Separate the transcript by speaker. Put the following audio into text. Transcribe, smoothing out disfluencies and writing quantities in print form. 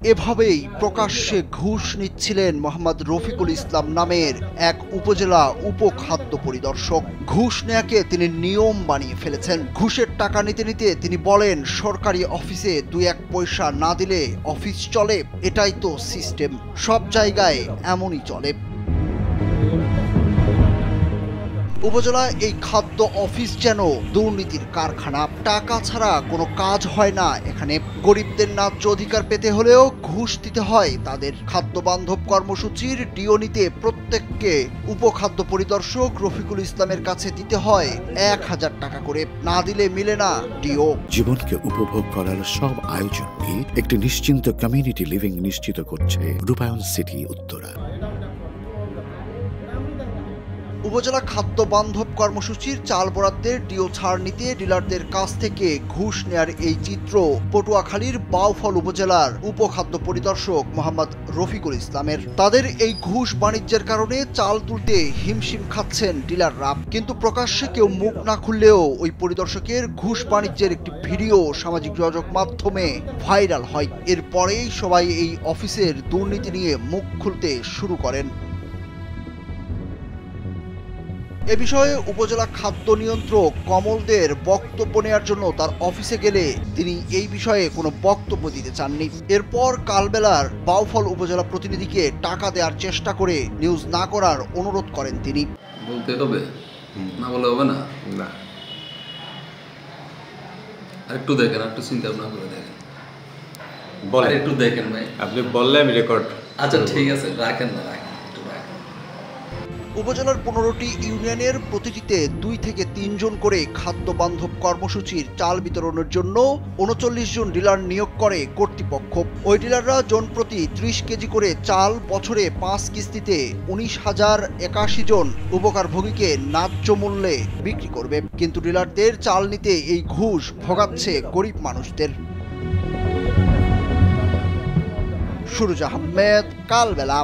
Speaker 1: এভাবেই প্রকাশ্যে ঘুষ নিচ্ছিলেন মোহাম্মদ রফিকুল ইসলাম নামের এক উপজেলা উপখাদ্য পরিদর্শক। ঘুষ নেয়াকে তিনি নিয়ম বানিয়ে ফেলেছেন। ঘুষের টাকা নিতে নিতে তিনি বলেন, সরকারি অফিসে 2-1 পয়সা না দিলে অফিস চলে, এটাই তো সিস্টেম, সব জায়গায় এমনই চলে। উপজেলায় এই খাদ্য অফিস যেন দুর্নীতির কারখানা। টাকা ছাড়া কোনো কাজ হয় না এখানে। গরিবদের ন্যায্য অধিকার পেতে হলেও ঘুষ দিতে হয় তাদের। খাদ্য বান্ধব কর্মসূচির ডিও নিতে প্রত্যেককে উপখাদ্য পরিদর্শক রফিকুল ইসলামের কাছে দিতে হয় 1000 টাকা করে, না দিলে মিলে না ডিও।
Speaker 2: জীবনকে উপভোগ করার সব আয়োজন নিয়ে একটি নিশ্চিন্ত কমিউনিটি লিভিং নিশ্চিত করছে রূপায়ণ সিটি উত্তরা।
Speaker 1: উপজেলা খাদ্য বান্ধব কর্মসূচির চাল বরাদ্দের ডিও ছাড় নিতে ডিলারদের কাছ থেকে ঘুষ নেয়ার এই চিত্র পটুয়াখালীর বাউফল উপজেলার উপখাদ্য পরিদর্শক মোহাম্মদ রফিকুল ইসলামের। তাদের এই ঘুষ বাণিজ্যের কারণে চাল তুলতে হিমশিম খাচ্ছেন ডিলাররা। কিন্তু প্রকাশ্যে কেউ মুখ না খুললেও ওই পরিদর্শকের ঘুষ বাণিজ্যের একটি ভিডিও সামাজিক যোগাযোগ মাধ্যমে ভাইরাল হয়। এরপরেই সবাই এই অফিসের দুর্নীতি নিয়ে মুখ খুলতে শুরু করেন। এ বিষয়ে উপজেলা খাদ্য নিয়ন্ত্রক কমলদের বক্তব্য নেওয়ার জন্য তার অফিসে গেলে তিনি এই বিষয়ে কোনো বক্তব্য দিতে চাননি। এরপর কালবেলার বাউফল উপজেলা প্রতিনিধিকে টাকা দেওয়ার চেষ্টা করে নিউজ না করার অনুরোধ করেন তিনি।
Speaker 3: বলতে হবে না, বলে হবে না। না, একটু দেখেন, একটু চিন্তা ভাবনা করে দেখেন, বলেন, একটু দেখেন ভাই।
Speaker 4: আপনি বললে আমি রেকর্ড।
Speaker 3: আচ্ছা ঠিক আছে, রাখেন না, রাখেন।
Speaker 1: উপজেলার 15টি ইউনিয়নের প্রতিটিতে 2 থেকে 3 জন করে খাদ্য বান্ধব কর্মসূচির চাল বিতরণের জন্য 39 জন ডিলার নিয়োগ করে কর্তৃপক্ষ। ওই ডিলাররা জন প্রতি 30 কেজি করে চাল বছরে 5 কিস্তিতে 19,081 জন উপকারভোগীকে ন্যায্য মূল্যে বিক্রি করবে। কিন্তু ডিলারদের চাল নিতে এই ঘুষ ভোগাচ্ছে গরিব মানুষদের। সুরুজ আহমেদ, কালবেলা।